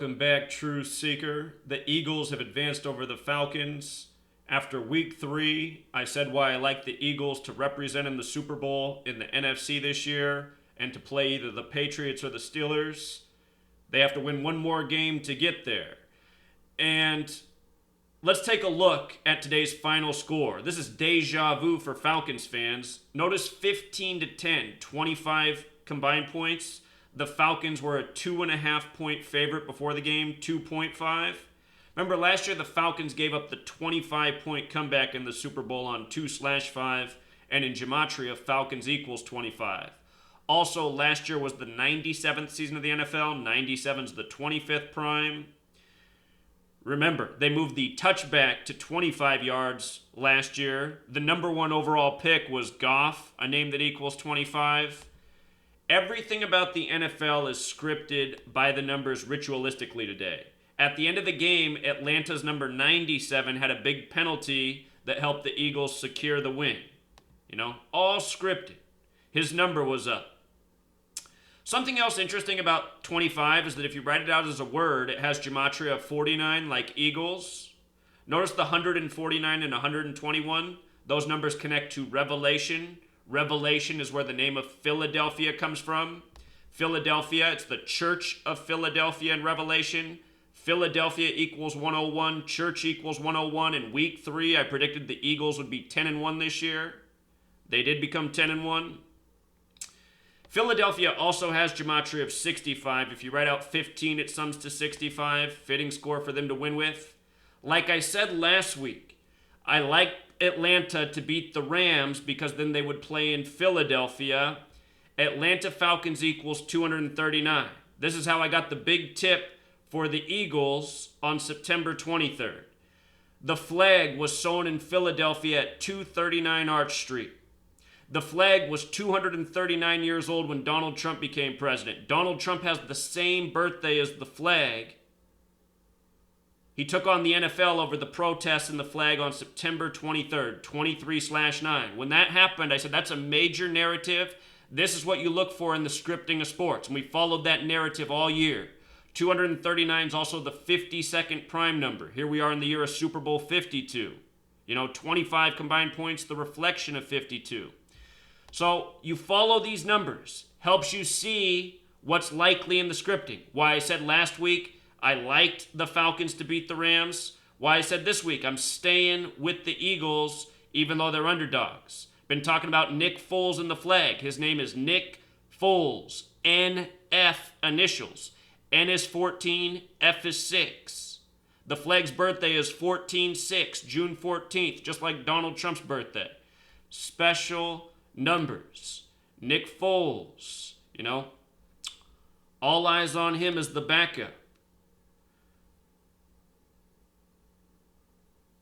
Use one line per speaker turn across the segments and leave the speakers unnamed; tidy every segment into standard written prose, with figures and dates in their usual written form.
Welcome back, True Seeker. The Eagles have advanced over the Falcons. After week 3, I said why I like the Eagles to represent in the Super Bowl in the NFC this year and to play either the Patriots or the Steelers. They have to win one more game to get there. And let's take a look at today's final score. This is deja vu for Falcons fans. Notice 15-10, 25 combined points. The Falcons were a 2.5 point favorite before the game, 2.5. Remember last year the Falcons gave up the 25-point comeback in the Super Bowl on 2/5, and in Gematria, Falcons equals 25. Also, last year was the 97th season of the NFL. 97's the 25th prime. Remember, they moved the touchback to 25 yards last year. The number 1 overall pick was Goff, a name that equals 25. Everything about the NFL is scripted by the numbers ritualistically today. At the end of the game, Atlanta's number 97 had a big penalty that helped the Eagles secure the win. All scripted. His number was up. Something else interesting about 25 is that if you write it out as a word, it has gematria of 49 like Eagles. Notice the 149 and 121. Those numbers connect to Revelation. Revelation is where the name of Philadelphia comes from. Philadelphia, it's the Church of Philadelphia in Revelation. Philadelphia equals 101. Church equals 101. In week 3, I predicted the Eagles would be 10-1 this year. They did become 10-1. Philadelphia also has gematria of 65. If you write out 15, it sums to 65. Fitting score for them to win with. Like I said last week, I like Atlanta to beat the Rams because then they would play in Philadelphia. Atlanta Falcons equals 239. This is how I got the big tip for the Eagles on September 23rd. The flag was sewn in Philadelphia at 239 Arch Street. The flag was 239 years old when Donald Trump became president. Donald Trump has the same birthday as the flag. He took on the NFL over the protests and the flag on September 23rd, 23/9. When that happened, I said, that's a major narrative. This is what you look for in the scripting of sports. And we followed that narrative all year. 239 is also the 52nd prime number. Here we are in the year of Super Bowl 52. 25 combined points, the reflection of 52. So you follow these numbers. Helps you see what's likely in the scripting. Why I said last week, I liked the Falcons to beat the Rams. Why I said this week, I'm staying with the Eagles even though they're underdogs. Been talking about Nick Foles in the flag. His name is Nick Foles. NF initials. N is 14, F is 6. The flag's birthday is 14/6, June 14th, just like Donald Trump's birthday. Special numbers. Nick Foles, all eyes on him as the backup.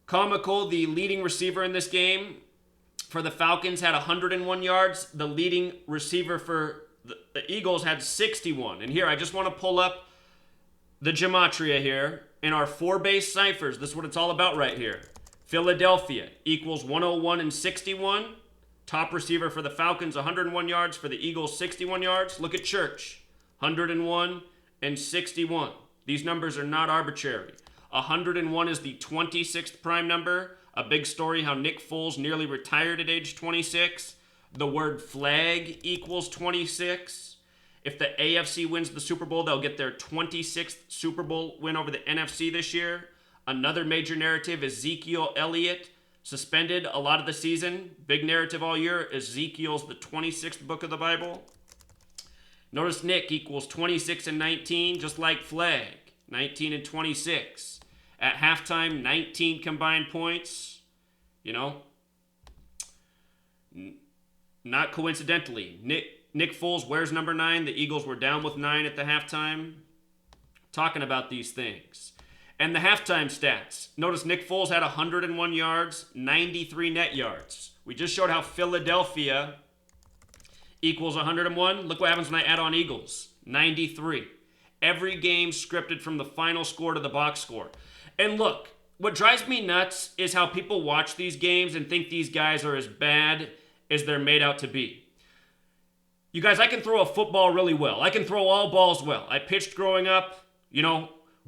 Comical, the leading receiver in this game for the Falcons had 101 yards. The leading receiver for the Eagles had 61. And here, I just want to pull up the gematria here. In our 4 base ciphers, this is what it's all about right here. Philadelphia equals 101 and 61. Top receiver for the Falcons, 101 yards. For the Eagles, 61 yards. Look at Church, 101 and 61. These numbers are not arbitrary. 101 is the 26th prime number. A big story how Nick Foles nearly retired at age 26. The word flag equals 26. If the AFC wins the Super Bowl, they'll get their 26th Super Bowl win over the NFC this year. Another major narrative, Ezekiel Elliott, suspended a lot of the season. Big narrative all year, Ezekiel's the 26th book of the Bible. Notice Nick equals 26 and 19, just like flag, 19 and 26. At halftime, 19 combined points. Not coincidentally, Nick Foles wears number 9. The Eagles were down with 9 at the halftime. Talking about these things. And the halftime stats. Notice Nick Foles had 101 yards, 93 net yards. We just showed how Philadelphia equals 101. Look what happens when I add on Eagles. 93. Every game scripted from the final score to the box score. And look, what drives me nuts is how people watch these games and think these guys are as bad as they're made out to be. You guys, I can throw a football really well. I can throw all balls well. I pitched growing up.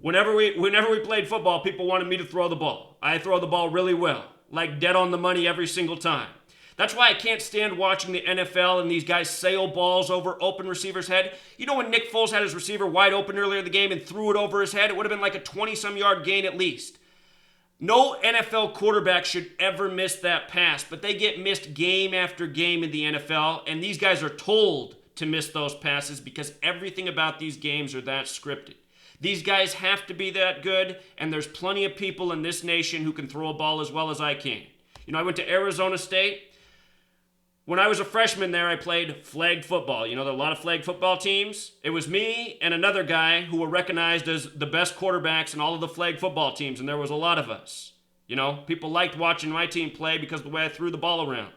Whenever we played football, people wanted me to throw the ball. I throw the ball really well, like dead on the money every single time. That's why I can't stand watching the NFL and these guys sail balls over open receivers' head. You know when Nick Foles had his receiver wide open earlier in the game and threw it over his head? It would have been like a 20-some yard gain at least. No NFL quarterback should ever miss that pass, but they get missed game after game in the NFL, and these guys are told to miss those passes because everything about these games are that scripted. These guys have to be that good, and there's plenty of people in this nation who can throw a ball as well as I can. You know, I went to Arizona State. When I was a freshman there, I played flag football. You know, there are a lot of flag football teams. It was me and another guy who were recognized as the best quarterbacks in all of the flag football teams, and there was a lot of us. You know, people liked watching my team play because of the way I threw the ball around.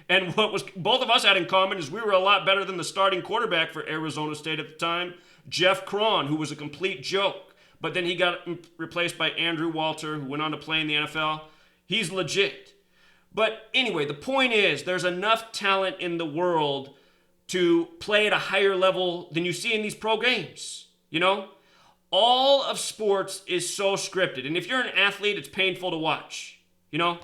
And what was both of us had in common is we were a lot better than the starting quarterback for Arizona State at the time, Jeff Cron, who was a complete joke. But then he got replaced by Andrew Walter, who went on to play in the NFL. He's legit. But anyway, the point is there's enough talent in the world to play at a higher level than you see in these pro games. You know? All of sports is so scripted. And if you're an athlete, it's painful to watch. You know?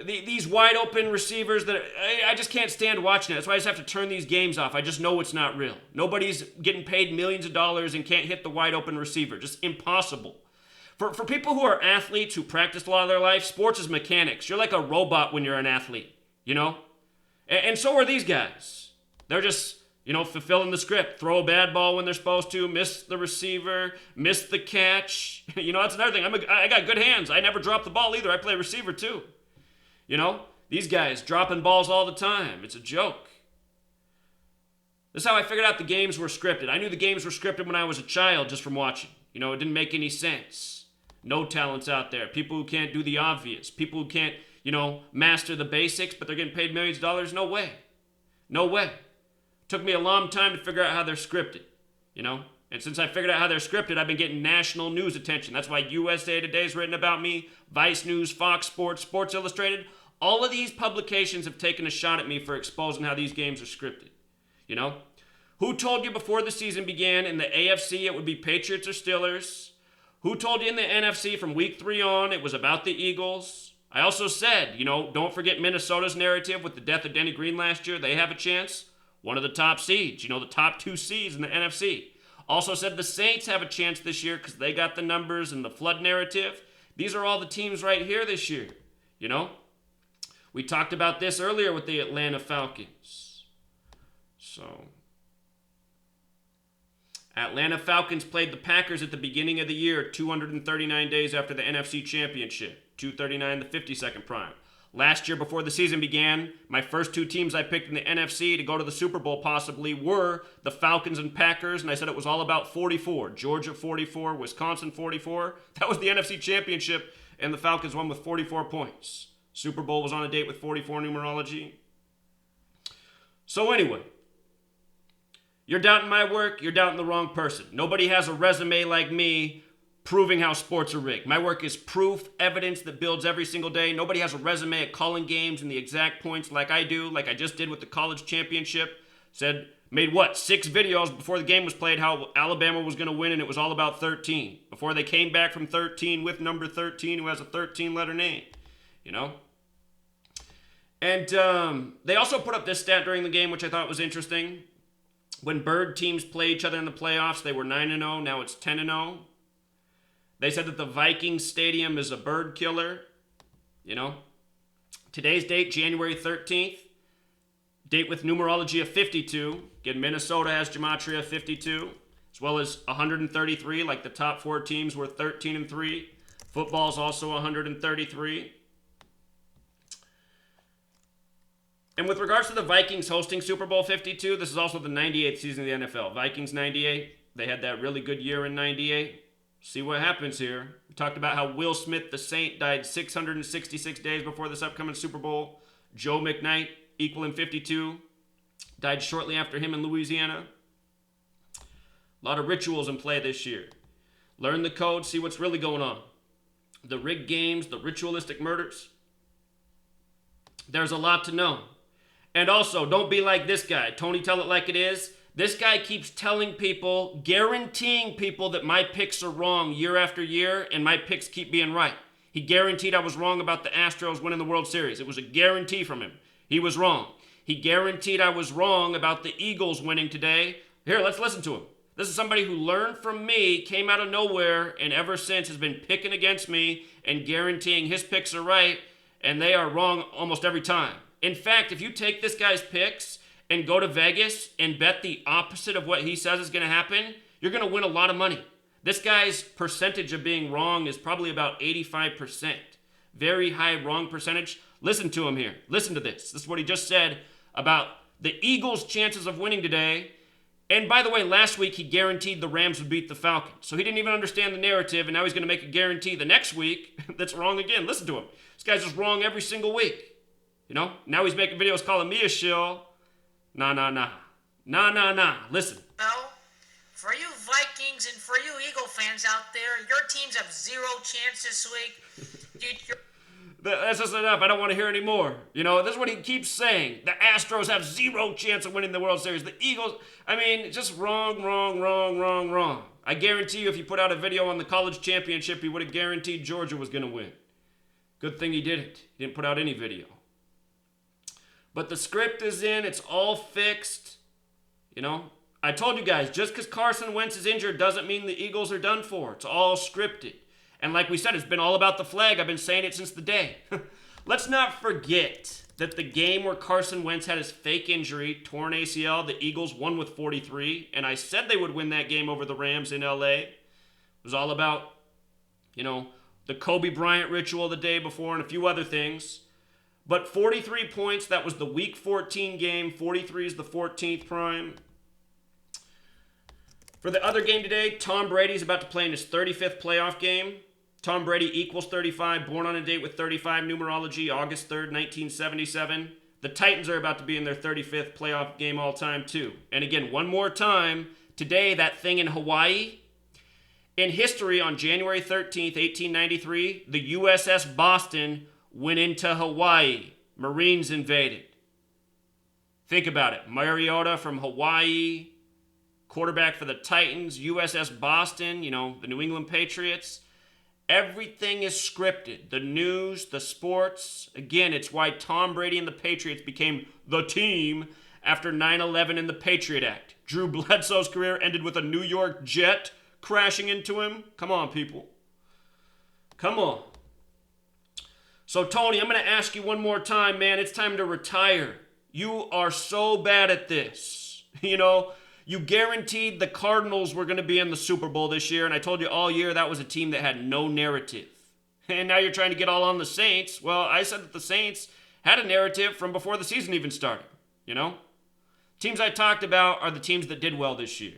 These wide open receivers that I just can't stand watching it. That's why I just have to turn these games off. I just know it's not real. Nobody's getting paid millions of dollars and can't hit the wide open receiver. Just impossible. For people who are athletes who practice a lot of their life, sports is mechanics. You're like a robot when you're an athlete, you know? And so are these guys. They're just, you know, fulfilling the script. Throw a bad ball when they're supposed to, miss the receiver, miss the catch. You know, that's another thing. I got good hands. I never drop the ball either. I play receiver too. You know? These guys dropping balls all the time. It's a joke. This is how I figured out the games were scripted. I knew the games were scripted when I was a child just from watching. You know, it didn't make any sense. No talents out there. People who can't do the obvious. People who can't, you know, master the basics, but they're getting paid millions of dollars. No way. No way. Took me a long time to figure out how they're scripted, you know? And since I figured out how they're scripted, I've been getting national news attention. That's why USA Today's written about me, Vice News, Fox Sports, Sports Illustrated. All of these publications have taken a shot at me for exposing how these games are scripted, you know? Who told you before the season began in the AFC it would be Patriots or Steelers? Who told you in the NFC from week 3 on it was about the Eagles? I also said, you know, don't forget Minnesota's narrative with the death of Denny Green last year. They have a chance. One of the top seeds, you know, the top 2 seeds in the NFC. Also said the Saints have a chance this year because they got the numbers and the flood narrative. These are all the teams right here this year, you know. We talked about this earlier with the Atlanta Falcons. So Atlanta Falcons played the Packers at the beginning of the year, 239 days after the NFC Championship, 239 the 52nd prime. Last year, before the season began, my first 2 teams I picked in the NFC to go to the Super Bowl possibly were the Falcons and Packers, and I said it was all about 44. Georgia 44, Wisconsin 44. That was the NFC Championship, and the Falcons won with 44 points. Super Bowl was on a date with 44 numerology. So anyway, you're doubting my work, you're doubting the wrong person. Nobody has a resume like me proving how sports are rigged. My work is proof, evidence that builds every single day. Nobody has a resume at calling games and the exact points like I do, like I just did with the college championship. Made 6 videos before the game was played how Alabama was going to win, and it was all about 13. Before they came back from 13 with number 13, who has a 13-letter name, you know? And they also put up this stat during the game, which I thought was interesting. When bird teams play each other in the playoffs, they were 9-0. Now it's 10-0. They said that the Vikings Stadium is a bird killer. You know? Today's date, January 13th. Date with numerology of 52. Again, Minnesota has gematria of 52. As well as 133, like the top 4 teams were 13-3. Football's also 133. And with regards to the Vikings hosting Super Bowl 52, this is also the 98th season of the NFL. Vikings 98, they had that really good year in 98. See what happens here. We talked about how Will Smith, the Saint, died 666 days before this upcoming Super Bowl. Joe McKnight, equaling 52, died shortly after him in Louisiana. A lot of rituals in play this year. Learn the code, see what's really going on. The rigged games, the ritualistic murders. There's a lot to know. And also, don't be like this guy. Tony Tell It Like It Is. This guy keeps telling people, guaranteeing people that my picks are wrong year after year, and my picks keep being right. He guaranteed I was wrong about the Astros winning the World Series. It was a guarantee from him. He was wrong. He guaranteed I was wrong about the Eagles winning today. Here, let's listen to him. This is somebody who learned from me, came out of nowhere, and ever since has been picking against me and guaranteeing his picks are right, and they are wrong almost every time. In fact, if you take this guy's picks and go to Vegas and bet the opposite of what he says is going to happen, you're going to win a lot of money. This guy's percentage of being wrong is probably about 85%. Very high wrong percentage. Listen to him here. Listen to this. This is what he just said about the Eagles' chances of winning today. And by the way, last week he guaranteed the Rams would beat the Falcons. So he didn't even understand the narrative, and now he's going to make a guarantee the next week that's wrong again. Listen to him. This guy's just wrong every single week. You know? Now he's making videos calling me a shill. Nah. Listen.
Well, for you Vikings and for you Eagle fans out there, your teams have zero chance this week. Dude,
that's just enough. I don't want to hear any more. You know, this is what he keeps saying. The Astros have zero chance of winning the World Series. The Eagles, I mean, just wrong. I guarantee you if you put out a video on the college championship, he would have guaranteed Georgia was going to win. Good thing he didn't. He didn't put out any video. But the script is in. It's all fixed. You know, I told you guys, just because Carson Wentz is injured doesn't mean the Eagles are done for. It's all scripted. And like we said, it's been all about the flag. I've been saying it since the day. Let's not forget that the game where Carson Wentz had his fake injury, torn ACL, the Eagles won with 43. And I said they would win that game over the Rams in LA. It was all about, you know, the Kobe Bryant ritual the day before and a few other things. But 43 points, that was the Week 14 game. 43 is the 14th prime. For the other game today, Tom Brady's about to play in his 35th playoff game. Tom Brady equals 35, born on a date with 35 numerology, August 3rd, 1977. The Titans are about to be in their 35th playoff game all time too. And again, one more time, today that thing in Hawaii. In history, on January 13th, 1893, the USS Boston went into Hawaii. Marines invaded. Think about it. Mariota from Hawaii, quarterback for the Titans, USS Boston, you know, the New England Patriots. Everything is scripted. The news, the sports. Again, it's why Tom Brady and the Patriots became the team after 9/11 and the Patriot Act. Drew Bledsoe's career ended with a New York jet crashing into him. Come on, people. Come on. So, Tony, I'm going to ask you one more time, man. It's time to retire. You are so bad at this. You know, you guaranteed the Cardinals were going to be in the Super Bowl this year, and I told you all year that was a team that had no narrative. And now you're trying to get all on the Saints. Well, I said that the Saints had a narrative from before the season even started, you know? Teams I talked about are the teams that did well this year.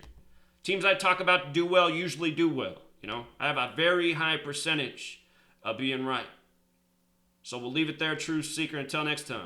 Teams I talk about do well usually do well, you know? I have a very high percentage of being right. So we'll leave it there, True Seeker. Until next time.